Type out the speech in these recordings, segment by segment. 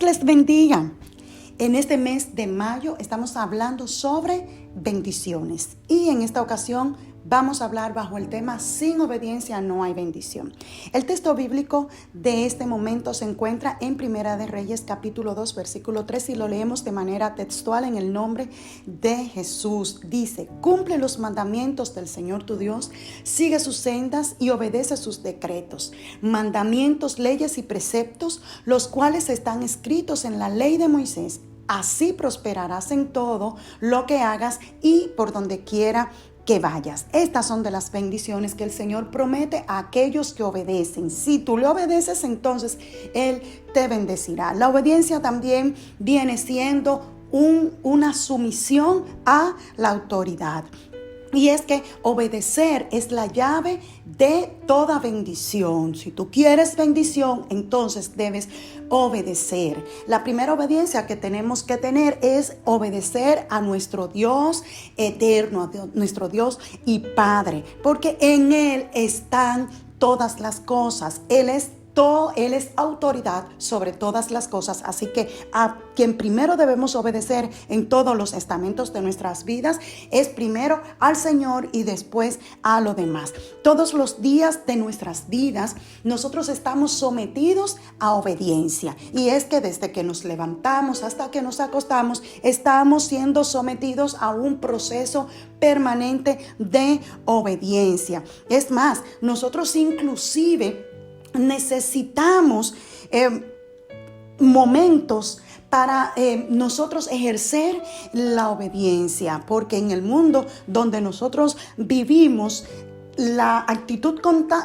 les bendiga. En este mes de mayo estamos hablando sobre bendiciones y en esta ocasión vamos a hablar bajo el tema sin obediencia no hay bendición. El texto bíblico de este momento se encuentra en Primera de Reyes capítulo 2 versículo 3 y lo leemos de manera textual en el nombre de Jesús. Dice: cumple los mandamientos del Señor tu Dios, sigue sus sendas y obedece sus decretos, mandamientos, leyes y preceptos, los cuales están escritos en la ley de Moisés. Así prosperarás en todo lo que hagas y por donde quiera que vayas. Estas son de las bendiciones que el Señor promete a aquellos que obedecen. Si tú le obedeces, entonces Él te bendecirá. La obediencia también viene siendo una sumisión a la autoridad. Y es que obedecer es la llave de toda bendición. Si tú quieres bendición, entonces debes obedecer. La primera obediencia que tenemos que tener es obedecer a nuestro Dios eterno, a nuestro Dios y Padre, porque en Él están todas las cosas. Él es autoridad sobre todas las cosas, así que a quien primero debemos obedecer en todos los estamentos de nuestras vidas es primero al Señor y después a lo demás. Todos los días de nuestras vidas nosotros estamos sometidos a obediencia, y es que desde que nos levantamos hasta que nos acostamos estamos siendo sometidos a un proceso permanente de obediencia. Es más, nosotros inclusive necesitamos momentos para nosotros ejercer la obediencia, porque en el mundo donde nosotros vivimos, la actitud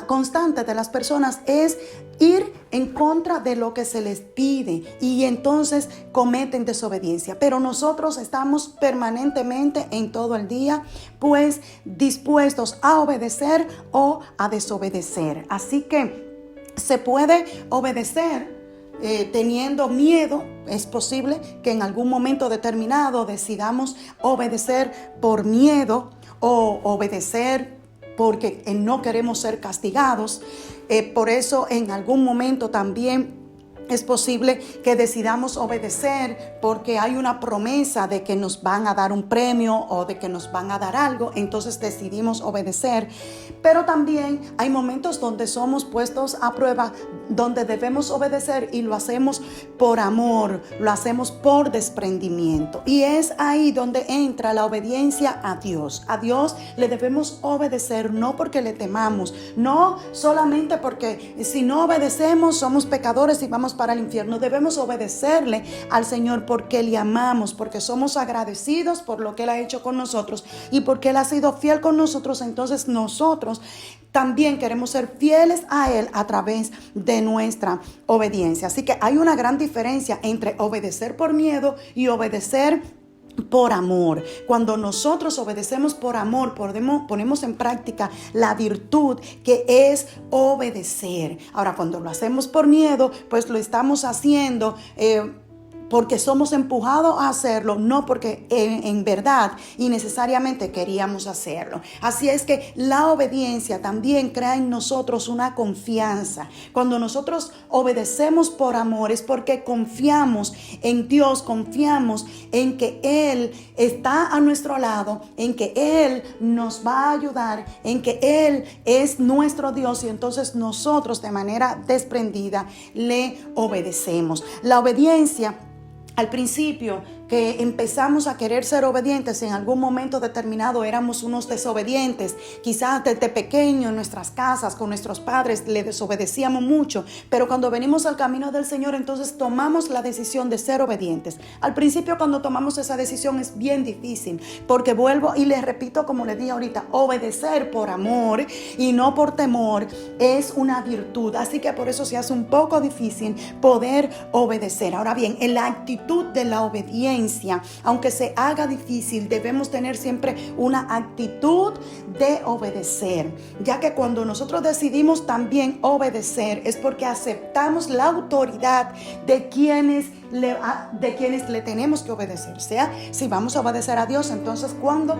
constante de las personas es ir en contra de lo que se les pide y entonces cometen desobediencia. Pero nosotros estamos permanentemente en todo el día pues dispuestos a obedecer o a desobedecer. Así que se puede obedecer teniendo miedo. Es posible que en algún momento determinado decidamos obedecer por miedo o obedecer porque no queremos ser castigados. Por eso en algún momento también es posible que decidamos obedecer porque hay una promesa de que nos van a dar un premio o de que nos van a dar algo, entonces decidimos obedecer. Pero también hay momentos donde somos puestos a prueba, donde debemos obedecer y lo hacemos por amor, lo hacemos por desprendimiento. Y es ahí donde entra la obediencia a Dios. A Dios le debemos obedecer no porque le temamos, no solamente porque si no obedecemos somos pecadores y vamos para el infierno. Debemos obedecerle al Señor porque le amamos, porque somos agradecidos por lo que Él ha hecho con nosotros y porque Él ha sido fiel con nosotros. Entonces nosotros también queremos ser fieles a Él a través de nuestra obediencia. Así que hay una gran diferencia entre obedecer por miedo y obedecer por amor. Cuando nosotros obedecemos por amor, ponemos en práctica la virtud que es obedecer. Ahora, cuando lo hacemos por miedo, pues lo estamos haciendo porque somos empujados a hacerlo, no porque en verdad y necesariamente queríamos hacerlo. Así es que la obediencia también crea en nosotros una confianza. Cuando nosotros obedecemos por amor es porque confiamos en Dios, confiamos en que Él está a nuestro lado, en que Él nos va a ayudar, en que Él es nuestro Dios, y entonces nosotros de manera desprendida le obedecemos. La obediencia, al principio que empezamos a querer ser obedientes, en algún momento determinado éramos unos desobedientes. Quizás desde pequeño en nuestras casas con nuestros padres le desobedecíamos mucho, pero cuando venimos al camino del Señor, entonces tomamos la decisión de ser obedientes. Al principio, cuando tomamos esa decisión, es bien difícil, porque vuelvo y les repito, como les dije ahorita, obedecer por amor y no por temor es una virtud. Así que por eso se hace un poco difícil poder obedecer. Ahora bien, en la actitud de la obediencia, aunque se haga difícil, debemos tener siempre una actitud de obedecer, ya que cuando nosotros decidimos también obedecer es porque aceptamos la autoridad de quienes le tenemos que obedecer. O sea, si vamos a obedecer a Dios, entonces cuando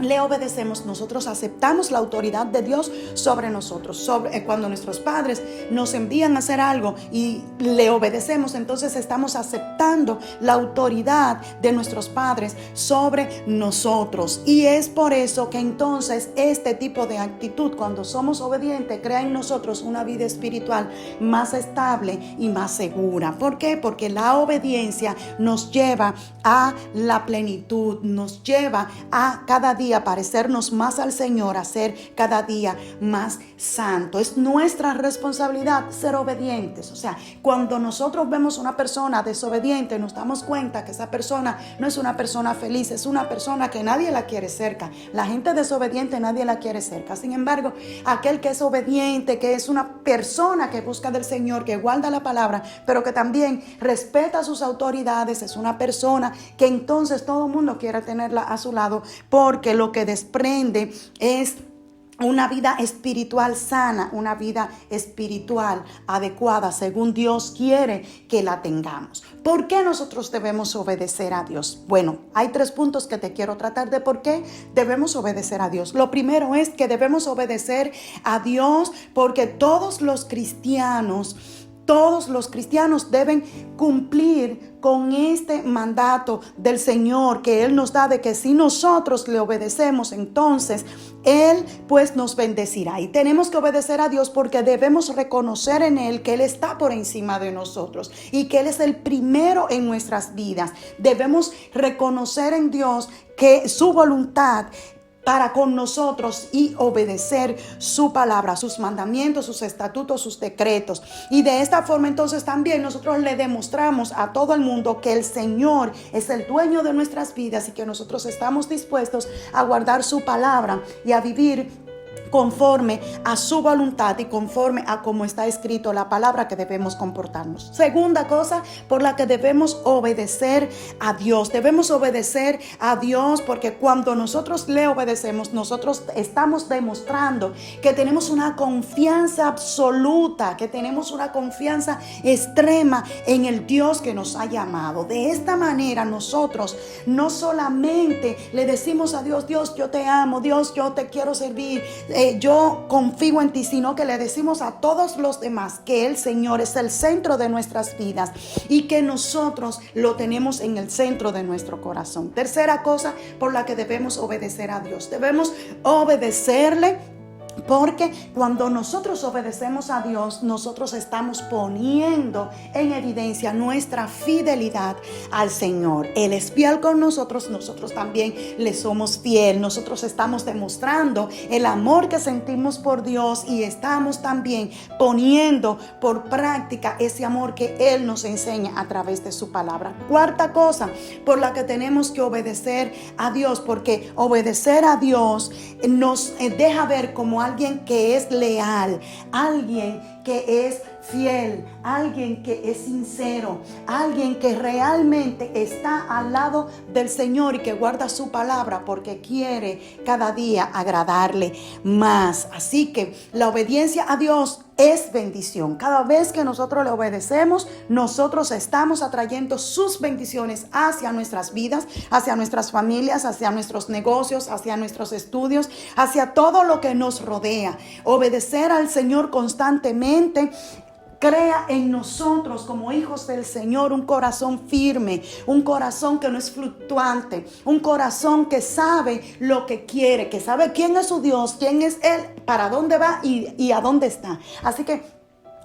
le obedecemos, nosotros aceptamos la autoridad de Dios sobre nosotros. Cuando nuestros padres nos envían a hacer algo y le obedecemos, entonces estamos aceptando la autoridad de nuestros padres sobre nosotros. Y es por eso que entonces este tipo de actitud, cuando somos obedientes, crea en nosotros una vida espiritual más estable y más segura. ¿Por qué? Porque la obediencia nos lleva a la plenitud, nos lleva a cada día parecernos más al Señor, a ser cada día más santo. Es nuestra responsabilidad ser obedientes. O sea, cuando nosotros vemos una persona desobediente, nos damos cuenta que esa persona no es una persona feliz, es una persona que nadie la quiere cerca. La gente desobediente nadie la quiere cerca. Sin embargo, aquel que es obediente, que es una persona que busca del Señor, que guarda la palabra, pero que también respeta sus autoridades, es una persona que entonces todo el mundo quiere tenerla a su lado, porque lo que desprende es una vida espiritual sana, una vida espiritual adecuada según Dios quiere que la tengamos. ¿Por qué nosotros debemos obedecer a Dios? Bueno, hay 3 puntos que te quiero tratar de por qué debemos obedecer a Dios. Lo primero es que debemos obedecer a Dios porque todos los cristianos deben cumplir con este mandato del Señor que Él nos da, de que si nosotros le obedecemos, entonces Él pues nos bendecirá. Y tenemos que obedecer a Dios porque debemos reconocer en Él que Él está por encima de nosotros y que Él es el primero en nuestras vidas. Debemos reconocer en Dios que su voluntad para con nosotros y obedecer su palabra, sus mandamientos, sus estatutos, sus decretos. Y de esta forma entonces también nosotros le demostramos a todo el mundo que el Señor es el dueño de nuestras vidas y que nosotros estamos dispuestos a guardar su palabra y a vivir conforme a su voluntad y conforme a como está escrito la palabra que debemos comportarnos. Segunda cosa por la que debemos obedecer a Dios. Debemos obedecer a Dios porque cuando nosotros le obedecemos, nosotros estamos demostrando que tenemos una confianza absoluta, que tenemos una confianza extrema en el Dios que nos ha llamado. De esta manera nosotros no solamente le decimos a Dios, Dios, yo te amo, Dios, yo te quiero servir, yo confío en ti, sino que le decimos a todos los demás que el Señor es el centro de nuestras vidas y que nosotros lo tenemos en el centro de nuestro corazón. Tercera cosa por la que debemos obedecer a Dios. Debemos obedecerle porque cuando nosotros obedecemos a Dios, nosotros estamos poniendo en evidencia nuestra fidelidad al Señor. Él es fiel con nosotros, nosotros también le somos fiel. Nosotros estamos demostrando el amor que sentimos por Dios y estamos también poniendo por práctica ese amor que Él nos enseña a través de su palabra. Cuarta cosa por la que tenemos que obedecer a Dios, porque obedecer a Dios nos deja ver como alguien que es leal, alguien que es fiel, alguien que es sincero, alguien que realmente está al lado del Señor y que guarda su palabra porque quiere cada día agradarle más. Así que la obediencia a Dios es bendición. Cada vez que nosotros le obedecemos, nosotros estamos atrayendo sus bendiciones hacia nuestras vidas, hacia nuestras familias, hacia nuestros negocios, hacia nuestros estudios, hacia todo lo que nos rodea. Obedecer al Señor constantemente crea en nosotros como hijos del Señor un corazón firme, un corazón que no es fluctuante, un corazón que sabe lo que quiere, que sabe quién es su Dios, quién es Él, para dónde va y a dónde está. Así que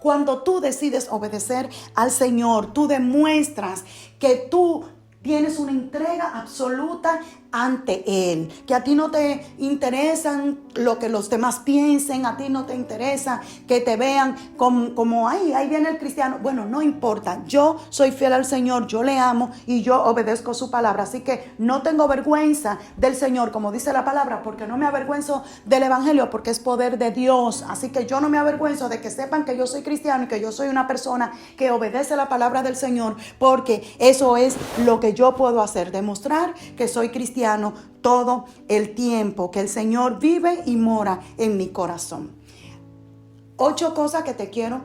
cuando tú decides obedecer al Señor, tú demuestras que tú tienes una entrega absoluta ante Él, que a ti no te interesan lo que los demás piensen, a ti no te interesa que te vean como ahí viene el cristiano. Bueno, no importa, yo soy fiel al Señor, yo le amo y yo obedezco su palabra, así que no tengo vergüenza del Señor, como dice la palabra, porque no me avergüenzo del evangelio, porque es poder de Dios. Así que yo no me avergüenzo de que sepan que yo soy cristiano y que yo soy una persona que obedece la palabra del Señor, porque eso es lo que yo puedo hacer, demostrar que soy cristiano todo el tiempo, que el Señor vive y mora en mi corazón. 8 cosas que te quiero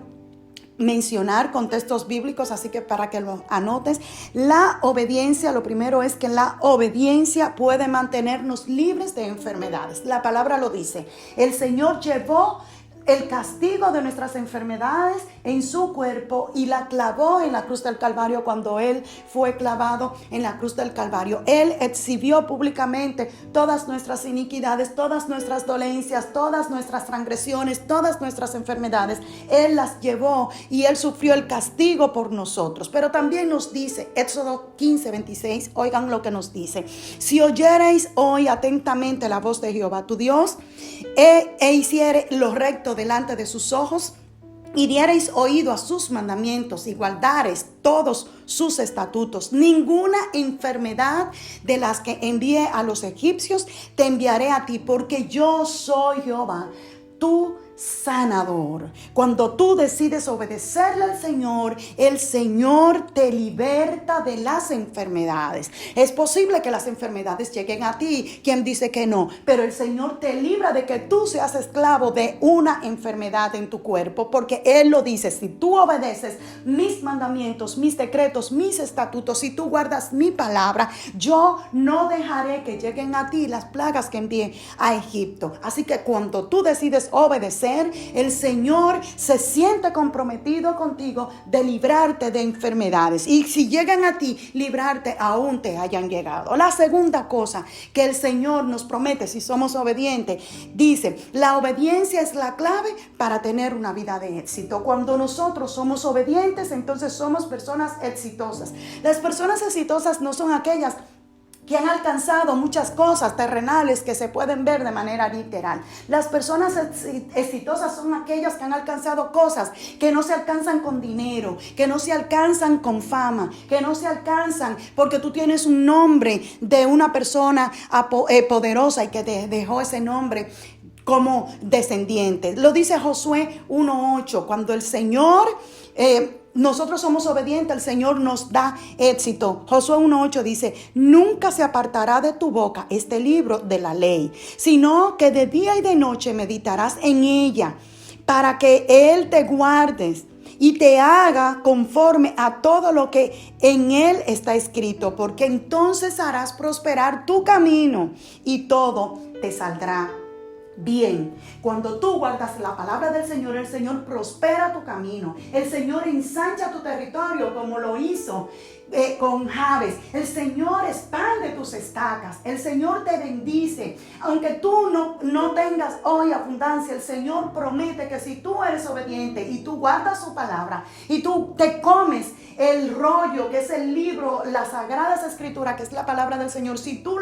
mencionar con textos bíblicos, así que para que lo anotes. La obediencia, lo primero es que la obediencia puede mantenernos libres de enfermedades. La palabra lo dice. El Señor llevó el castigo de nuestras enfermedades en su cuerpo y la clavó en la cruz del Calvario cuando Él fue clavado en la cruz del Calvario. Él exhibió públicamente todas nuestras iniquidades, todas nuestras dolencias, todas nuestras transgresiones, todas nuestras enfermedades. Él las llevó y Él sufrió el castigo por nosotros. Pero también nos dice, Éxodo 15:26, oigan lo que nos dice: si oyereis hoy atentamente la voz de Jehová tu Dios, e hiciere lo recto delante de sus ojos, y diereis oído a sus mandamientos y guardareis todos sus estatutos, ninguna enfermedad de las que envié a los egipcios te enviaré a ti, porque yo soy Jehová, tu sanador. Cuando tú decides obedecerle al Señor, el Señor te liberta de las enfermedades. Es posible que las enfermedades lleguen a ti, quien dice que no, pero el Señor te libra de que tú seas esclavo de una enfermedad en tu cuerpo, porque Él lo dice: si tú obedeces mis mandamientos, mis decretos, mis estatutos, si tú guardas mi palabra, yo no dejaré que lleguen a ti las plagas que envié a Egipto. Así que cuando tú decides obedecer, el Señor se siente comprometido contigo de librarte de enfermedades, y si llegan a ti, librarte aún te hayan llegado. La segunda cosa que el Señor nos promete si somos obedientes, dice: la obediencia es la clave para tener una vida de éxito. Cuando nosotros somos obedientes, entonces somos personas exitosas. Las personas exitosas no son aquellas que han alcanzado muchas cosas terrenales que se pueden ver de manera literal. Las personas exitosas son aquellas que han alcanzado cosas que no se alcanzan con dinero, que no se alcanzan con fama, que no se alcanzan porque tú tienes un nombre de una persona poderosa y que te dejó ese nombre como descendiente. Lo dice Josué 1:8, cuando el Señor... nosotros somos obedientes, el Señor nos da éxito. Josué 1:8 dice: nunca se apartará de tu boca este libro de la ley, sino que de día y de noche meditarás en ella, para que Él te guardes y te haga conforme a todo lo que en él está escrito, porque entonces harás prosperar tu camino y todo te saldrá bien. Cuando tú guardas la palabra del Señor, el Señor prospera tu camino. El Señor ensancha tu territorio como lo hizo con Jabes. El Señor expande tus estacas. El Señor te bendice. Aunque tú no tengas hoy abundancia, el Señor promete que si tú eres obediente y tú guardas su palabra y tú te comes el rollo, que es el libro, las sagradas escrituras, que es la palabra del Señor, si tú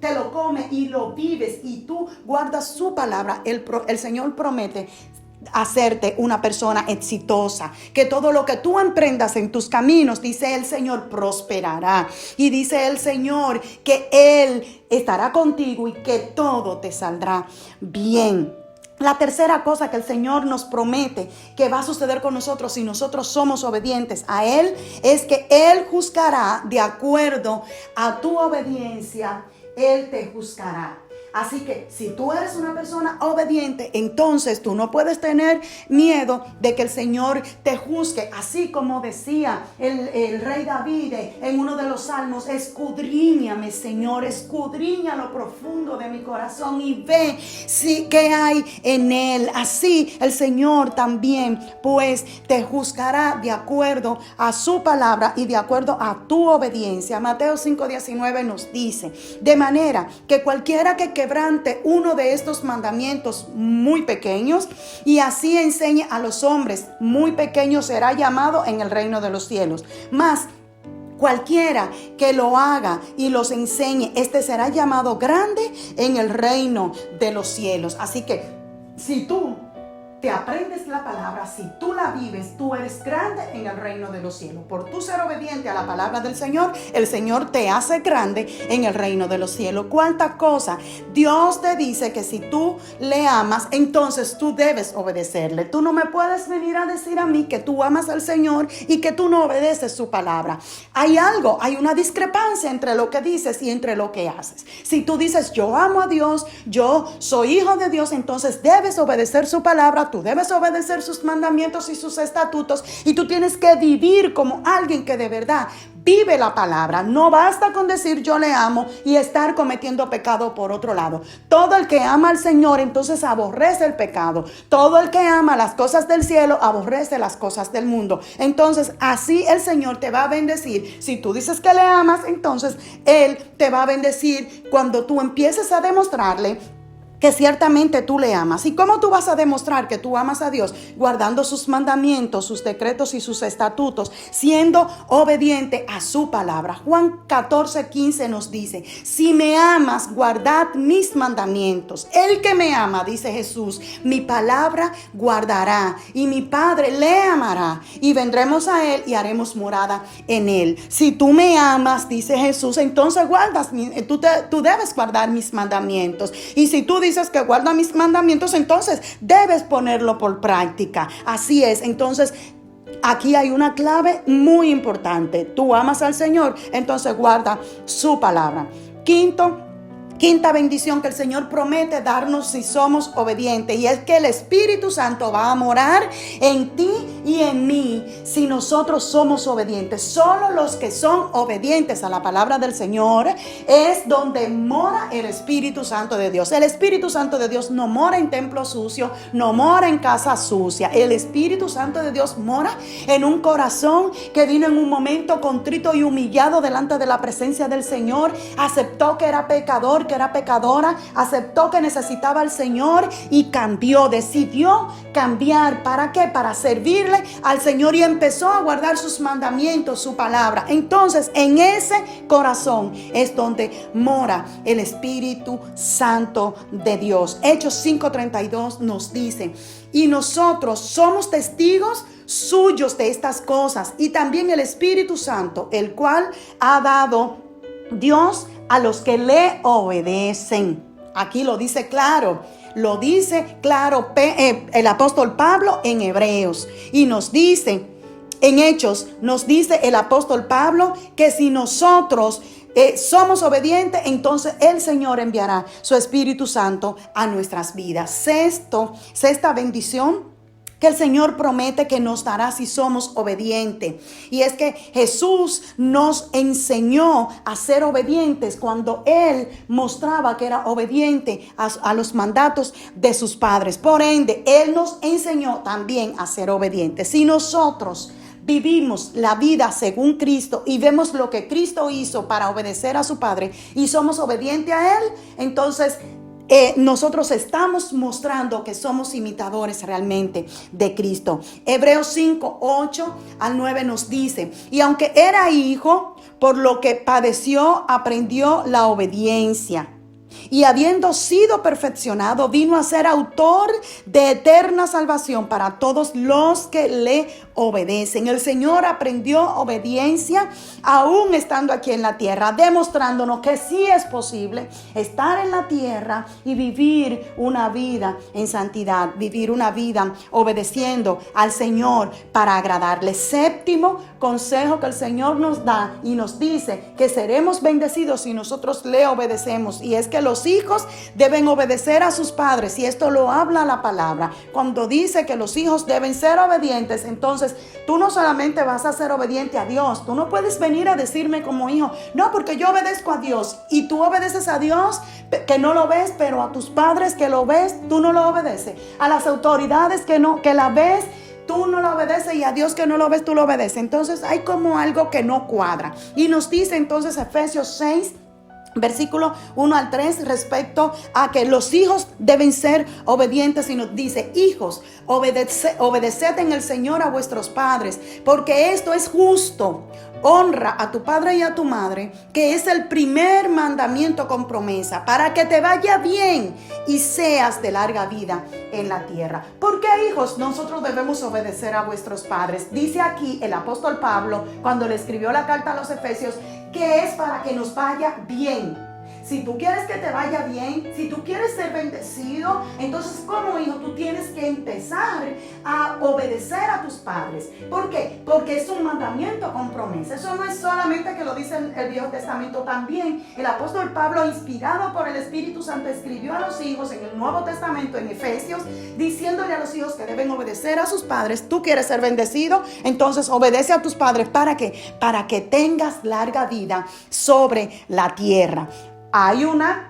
te lo comes y lo vives y tú guardas su palabra, el Señor promete hacerte una persona exitosa, que todo lo que tú emprendas en tus caminos, dice el Señor, prosperará, y dice el Señor que Él estará contigo y que todo te saldrá bien. La tercera cosa que el Señor nos promete que va a suceder con nosotros si nosotros somos obedientes a Él, es que Él juzgará de acuerdo a tu obediencia. Él te juzgará. Así que si tú eres una persona obediente, entonces tú no puedes tener miedo de que el Señor te juzgue. Así como decía el rey David en uno de los salmos: escudriñame, Señor, escudriña lo profundo de mi corazón y ve qué hay en él. Así el Señor también pues te juzgará de acuerdo a su palabra y de acuerdo a tu obediencia. Mateo 5:19 nos dice: de manera que cualquiera que quebrante uno de estos mandamientos muy pequeños y así enseñe a los hombres muy pequeños, será llamado en el reino de los cielos. Mas cualquiera que lo haga y los enseñe, este será llamado grande en el reino de los cielos. Así que si tú te aprendes la palabra, si tú la vives, tú eres grande en el reino de los cielos. Por tú ser obediente a la palabra del Señor, el Señor te hace grande en el reino de los cielos. Cuarta cosa, Dios te dice que si tú le amas, entonces tú debes obedecerle. Tú no me puedes venir a decir a mí que tú amas al Señor y que tú no obedeces su palabra. Hay una discrepancia entre lo que dices y entre lo que haces. Si tú dices: yo amo a Dios, yo soy hijo de Dios, entonces debes obedecer su palabra palabra, tú debes obedecer sus mandamientos y sus estatutos, y tú tienes que vivir como alguien que de verdad vive la palabra. No basta con decir yo le amo y estar cometiendo pecado por otro lado. Todo el que ama al Señor entonces aborrece el pecado. Todo el que ama las cosas del cielo aborrece las cosas del mundo. Entonces así el Señor te va a bendecir. Si tú dices que le amas, entonces Él te va a bendecir cuando tú empieces a demostrarle que ciertamente tú le amas. ¿Y cómo tú vas a demostrar que tú amas a Dios? Guardando sus mandamientos, sus decretos y sus estatutos, siendo obediente a su palabra. Juan 14:15 nos dice: si me amas, guardad mis mandamientos. El que me ama, dice Jesús, mi palabra guardará, y mi Padre le amará, y vendremos a Él y haremos morada en Él. Si tú me amas, dice Jesús, entonces tú debes guardar mis mandamientos. Y si tú dices que guarda mis mandamientos, entonces debes ponerlo por práctica. Así es. Entonces aquí hay una clave muy importante. Tú amas al Señor, entonces guarda su palabra. Quinta bendición que el Señor promete darnos si somos obedientes, y es que el Espíritu Santo va a morar en ti y en mí si nosotros somos obedientes. Solo los que son obedientes a la palabra del Señor es donde mora el Espíritu Santo de Dios. El Espíritu Santo de Dios no mora en templo sucio, no mora en casa sucia. El Espíritu Santo de Dios mora en un corazón que vino en un momento contrito y humillado delante de la presencia del Señor, aceptó que era pecador, que era pecadora, aceptó que necesitaba al Señor y cambió, decidió cambiar. ¿Para qué? Para servirle al Señor, y empezó a guardar sus mandamientos, su palabra. Entonces en ese corazón es donde mora el Espíritu Santo de Dios. Hechos 5:32 nos dice: y nosotros somos testigos suyos de estas cosas, y también el Espíritu Santo, el cual ha dado Dios a los que le obedecen. Aquí lo dice claro el apóstol Pablo en Hebreos, y nos dice en Hechos, nos dice el apóstol Pablo que si nosotros somos obedientes, entonces el Señor enviará su Espíritu Santo a nuestras vidas. Sexta bendición que el Señor promete que nos dará si somos obedientes. Y es que Jesús nos enseñó a ser obedientes cuando Él mostraba que era obediente a los mandatos de sus padres. Por ende, Él nos enseñó también a ser obedientes. Si nosotros vivimos la vida según Cristo y vemos lo que Cristo hizo para obedecer a su Padre y somos obedientes a Él, entonces nosotros estamos mostrando que somos imitadores realmente de Cristo. Hebreos 5:8-9 nos dice: y aunque era hijo, por lo que padeció, aprendió la obediencia. Y habiendo sido perfeccionado, vino a ser autor de eterna salvación para todos los que le obedecen. El Señor aprendió obediencia aún estando aquí en la tierra, demostrándonos que sí es posible estar en la tierra y vivir una vida en santidad, vivir una vida obedeciendo al Señor para agradarle. Séptimo consejo que el Señor nos da y nos dice que seremos bendecidos si nosotros le obedecemos, y es que los hijos deben obedecer a sus padres, y esto lo habla la palabra. Cuando dice que los hijos deben ser obedientes, entonces tú no solamente vas a ser obediente a Dios. Tú no puedes venir a decirme como hijo: no, porque yo obedezco a Dios, y tú obedeces a Dios que no lo ves, pero a tus padres que lo ves, tú no lo obedeces. A las autoridades que la ves, tú no lo obedeces, y a Dios que no lo ves, tú lo obedeces. Entonces hay como algo que no cuadra. Y nos dice entonces Efesios 6, versículo 1-3, respecto a que los hijos deben ser obedientes, y nos dice: hijos, obedeced en el Señor a vuestros padres, porque esto es justo. Honra a tu padre y a tu madre, que es el primer mandamiento con promesa, para que te vaya bien y seas de larga vida en la tierra. ¿Por qué, hijos, nosotros debemos obedecer a vuestros padres? Dice aquí el apóstol Pablo, cuando le escribió la carta a los Efesios, que es para que nos vaya bien. Si tú quieres que te vaya bien, si tú quieres ser bendecido, entonces como hijo tú tienes que empezar a obedecer a tus padres. ¿Por qué? Porque es un mandamiento con promesa. Eso no es solamente que lo dice el Viejo Testamento, también el apóstol Pablo, inspirado por el Espíritu Santo, escribió a los hijos en el Nuevo Testamento, en Efesios, diciéndole a los hijos que deben obedecer a sus padres. Tú quieres ser bendecido, entonces obedece a tus padres. ¿Para qué? Para que tengas larga vida sobre la tierra. Hay una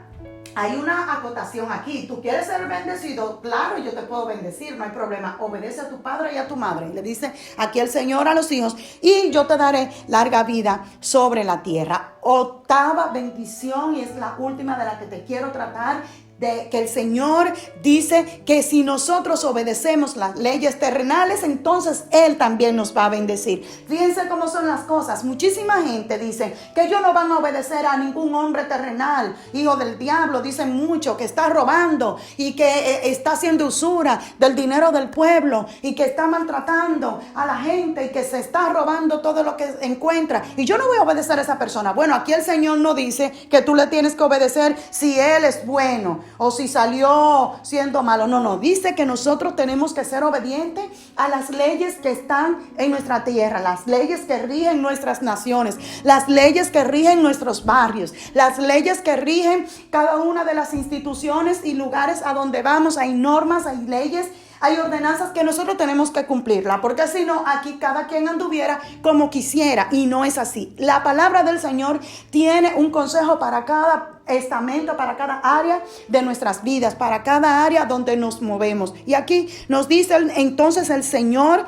acotación aquí. Tú quieres ser bendecido, claro, yo te puedo bendecir, no hay problema. Obedece a tu padre y a tu madre. Le dice aquí el Señor a los hijos, y yo te daré larga vida sobre la tierra. Octava bendición, y es la última de la que te quiero tratar, de que el Señor dice que si nosotros obedecemos las leyes terrenales, entonces Él también nos va a bendecir. Fíjense cómo son las cosas. Muchísima gente dice que ellos no van a obedecer a ningún hombre terrenal, hijo del diablo. Dicen mucho que está robando y que está haciendo usura del dinero del pueblo y que está maltratando a la gente y que se está robando todo lo que encuentra. Y yo no voy a obedecer a esa persona. Bueno, aquí el Señor no dice que tú le tienes que obedecer si Él es bueno o si salió siendo malo. No, dice que nosotros tenemos que ser obedientes a las leyes que están en nuestra tierra, las leyes que rigen nuestras naciones, las leyes que rigen nuestros barrios, las leyes que rigen cada una de las instituciones y lugares a donde vamos. Hay normas, hay leyes, hay ordenanzas que nosotros tenemos que cumplirla, porque si no, aquí cada quien anduviera como quisiera, y no es así. La palabra del Señor tiene un consejo para cada estamento, para cada área de nuestras vidas, para cada área donde nos movemos. Y aquí nos dice entonces el Señor,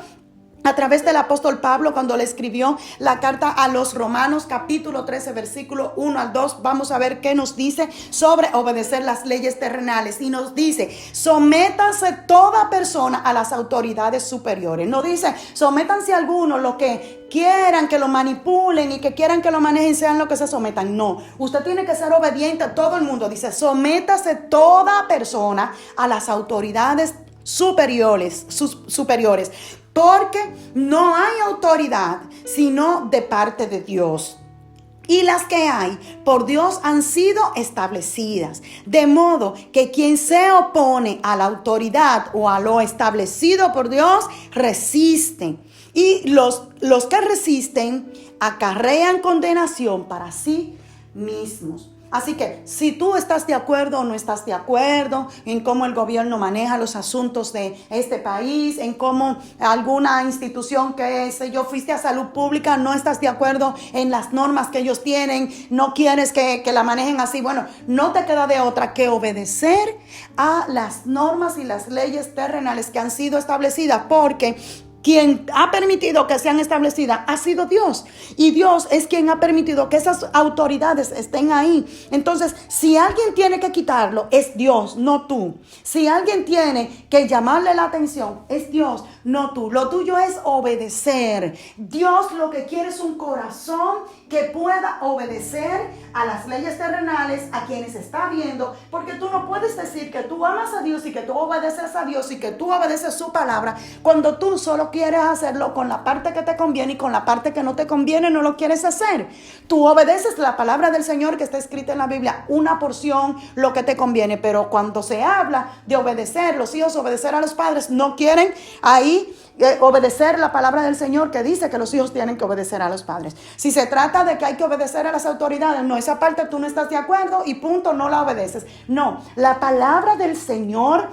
a través del apóstol Pablo, cuando le escribió la carta a los Romanos, capítulo 13, versículo 1 al 2, vamos a ver qué nos dice sobre obedecer las leyes terrenales. Y nos dice: sométanse toda persona a las autoridades superiores. No dice sométanse a algunos, lo que quieran que lo manipulen y que quieran que lo manejen, sean lo que se sometan. No, usted tiene que ser obediente a todo el mundo. Dice: sométase toda persona a las autoridades superiores, porque no hay autoridad sino de parte de Dios. Y las que hay por Dios han sido establecidas. De modo que quien se opone a la autoridad o a lo establecido por Dios, resiste. Y los que resisten acarrean condenación para sí mismos. Así que si tú estás de acuerdo o no estás de acuerdo en cómo el gobierno maneja los asuntos de este país, en cómo alguna institución que yo fuiste a salud pública, no estás de acuerdo en las normas que ellos tienen, no quieres que la manejen así, bueno, no te queda de otra que obedecer a las normas y las leyes terrenales que han sido establecidas, porque quien ha permitido que sean establecidas ha sido Dios. Y Dios es quien ha permitido que esas autoridades estén ahí. Entonces, si alguien tiene que quitarlo, es Dios, no tú. Si alguien tiene que llamarle la atención, es Dios, no tú. Lo tuyo es obedecer. Dios lo que quiere es un corazón que pueda obedecer a las leyes terrenales, a quienes está viendo, porque tú no puedes decir que tú amas a Dios y que tú obedeces a Dios y que tú obedeces su palabra cuando tú solo quieres hacerlo con la parte que te conviene y con la parte que no te conviene no lo quieres hacer. Tú obedeces la palabra del Señor que está escrita en la Biblia, una porción, lo que te conviene, pero cuando se habla de obedecer, los hijos obedecer a los padres, no quieren ahí obedecer la palabra del Señor que dice que los hijos tienen que obedecer a los padres. Si se trata de que hay que obedecer a las autoridades, no, esa parte tú no estás de acuerdo y punto, no la obedeces. No, la palabra del Señor,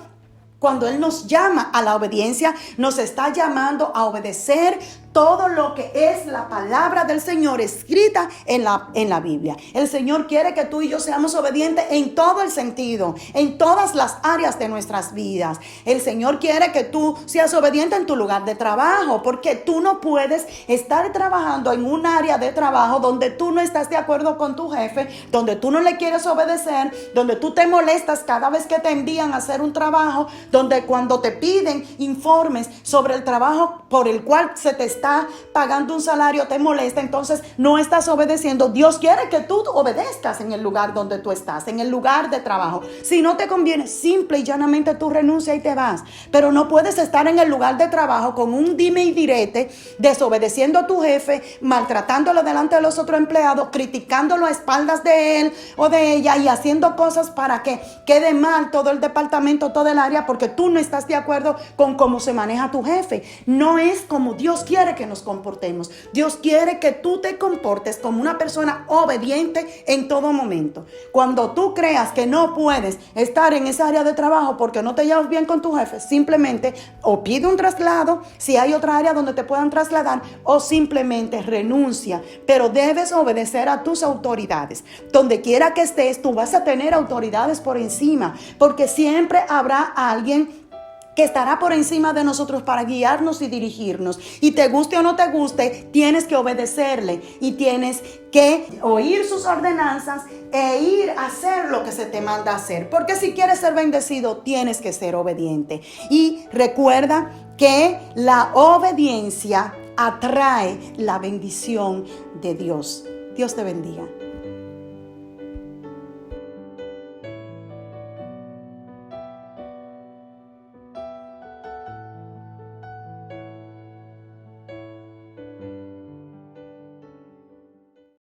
cuando Él nos llama a la obediencia, nos está llamando a obedecer todo lo que es la palabra del Señor escrita en la Biblia. El Señor quiere que tú y yo seamos obedientes en todo el sentido, en todas las áreas de nuestras vidas. El Señor quiere que tú seas obediente en tu lugar de trabajo, porque tú no puedes estar trabajando en un área de trabajo donde tú no estás de acuerdo con tu jefe, donde tú no le quieres obedecer, donde tú te molestas cada vez que te envían a hacer un trabajo, donde cuando te piden informes sobre el trabajo por el cual se te está está pagando un salario te molesta, entonces no estás obedeciendo. Dios quiere que tú obedezcas en el lugar donde tú estás, en el lugar de trabajo. Si no te conviene, simple y llanamente tú renuncias y te vas. Pero no puedes estar en el lugar de trabajo con un dime y direte, desobedeciendo a tu jefe, maltratándolo delante de los otros empleados, criticándolo a espaldas de él o de ella y haciendo cosas para que quede mal todo el departamento, todo el área, porque tú no estás de acuerdo con cómo se maneja tu jefe. No es como Dios quiere que nos comportemos. Dios quiere que tú te comportes como una persona obediente en todo momento. Cuando tú creas que no puedes estar en esa área de trabajo porque no te llevas bien con tu jefe, simplemente o pide un traslado, si hay otra área donde te puedan trasladar, o simplemente renuncia. Pero debes obedecer a tus autoridades. Donde quiera que estés, tú vas a tener autoridades por encima, porque siempre habrá alguien que estará por encima de nosotros para guiarnos y dirigirnos. Y te guste o no te guste, tienes que obedecerle y tienes que oír sus ordenanzas e ir a hacer lo que se te manda hacer. Porque si quieres ser bendecido, tienes que ser obediente. Y recuerda que la obediencia atrae la bendición de Dios. Dios te bendiga.